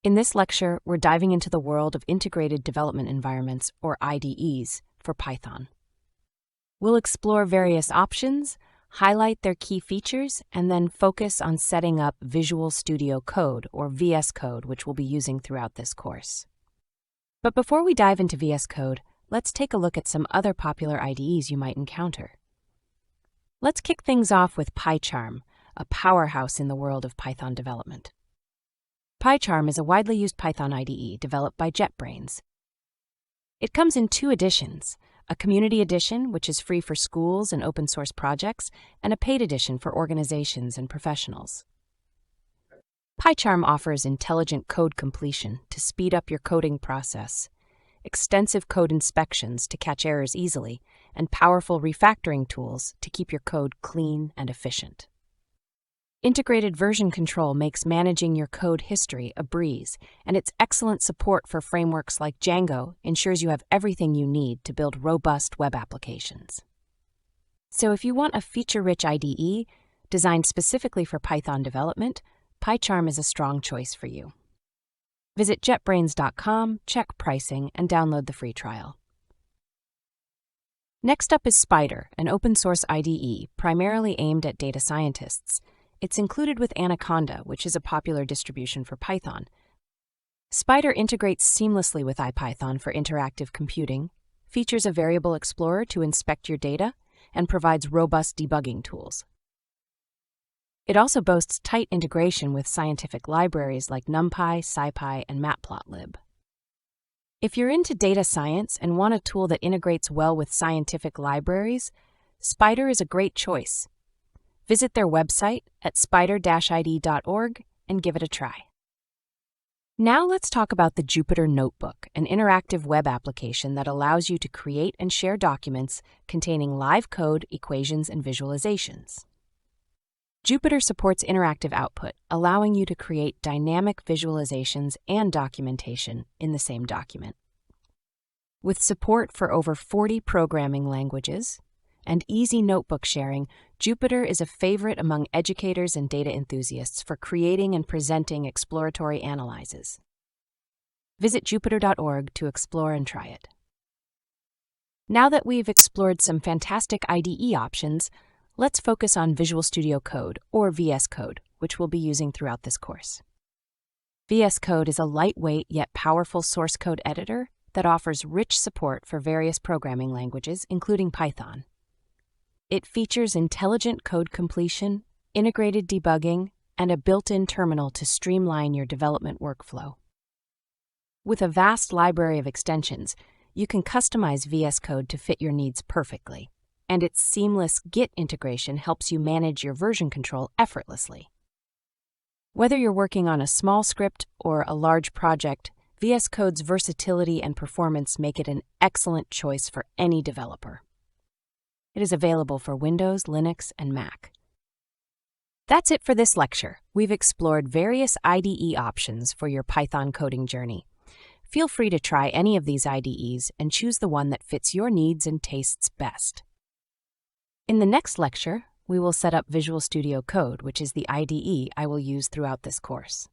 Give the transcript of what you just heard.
In this lecture, we're diving into the world of integrated development environments, or IDEs, for Python. We'll explore various options, highlight their key features, and then focus on setting up Visual Studio Code, or VS Code, which we'll be using throughout this course. But before we dive into VS Code, let's take a look at some other popular IDEs you might encounter. Let's kick things off with PyCharm, a powerhouse in the world of Python development. PyCharm is a widely used Python IDE developed by JetBrains. It comes in two editions, a community edition, which is free for schools and open source projects, and a paid edition for organizations and professionals. PyCharm offers intelligent code completion to speed up your coding process, extensive code inspections to catch errors easily, and powerful refactoring tools to keep your code clean and efficient. Integrated version control makes managing your code history a breeze, and its excellent support for frameworks like Django ensures you have everything you need to build robust web applications. So if you want a feature-rich IDE designed specifically for Python development, PyCharm is a strong choice for you. Visit jetbrains.com, check pricing, and download the free trial. Next up is Spyder, an open-source IDE primarily aimed at data scientists. It's included with Anaconda, which is a popular distribution for Python. Spyder integrates seamlessly with IPython for interactive computing, features a variable explorer to inspect your data, and provides robust debugging tools. It also boasts tight integration with scientific libraries like NumPy, SciPy, and Matplotlib. If you're into data science and want a tool that integrates well with scientific libraries, Spyder is a great choice. Visit their website at spyder-id.org and give it a try. Now let's talk about the Jupyter Notebook, an interactive web application that allows you to create and share documents containing live code, equations, and visualizations. Jupyter supports interactive output, allowing you to create dynamic visualizations and documentation in the same document. With support for over 40 programming languages and easy notebook sharing, Jupyter is a favorite among educators and data enthusiasts for creating and presenting exploratory analyses. Visit jupyter.org to explore and try it. Now that we've explored some fantastic IDE options, let's focus on Visual Studio Code, or VS Code, which we'll be using throughout this course. VS Code is a lightweight yet powerful source code editor that offers rich support for various programming languages, including Python. It features intelligent code completion, integrated debugging, and a built-in terminal to streamline your development workflow. With a vast library of extensions, you can customize VS Code to fit your needs perfectly, and its seamless Git integration helps you manage your version control effortlessly. Whether you're working on a small script or a large project, VS Code's versatility and performance make it an excellent choice for any developer. It is available for Windows, Linux, and Mac. That's it for this lecture. We've explored various IDE options for your Python coding journey. Feel free to try any of these IDEs and choose the one that fits your needs and tastes best. In the next lecture, we will set up Visual Studio Code, which is the IDE I will use throughout this course.